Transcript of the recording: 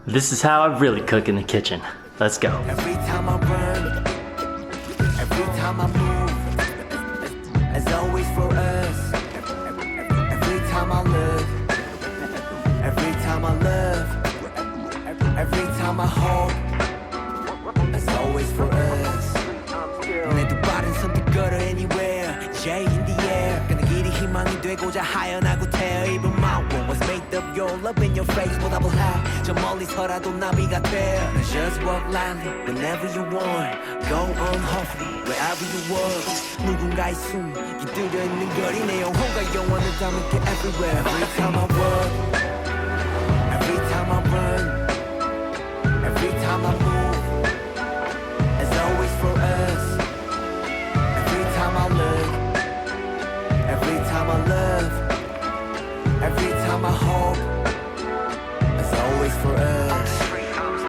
This is how I really cook in the kitchen. Let's go. Every time I run, every time I move, as always for us. Every time I live, every time I love, every time I hope, as always for us. 내 두 발은 선택걸어 anywhere, J in the air. 그는 길이 희망이 되고자 하연하고 태어. Even my world was made of your love in your face. What I will have, 저 멀리서라도 나비가 돼. Just walk lightly whenever you want. Go on hopefully wherever you walk. 누군가의 숨 깃들여 있는 거리 내 영혼과 영원을 담을게 everywhere. Every time I walk,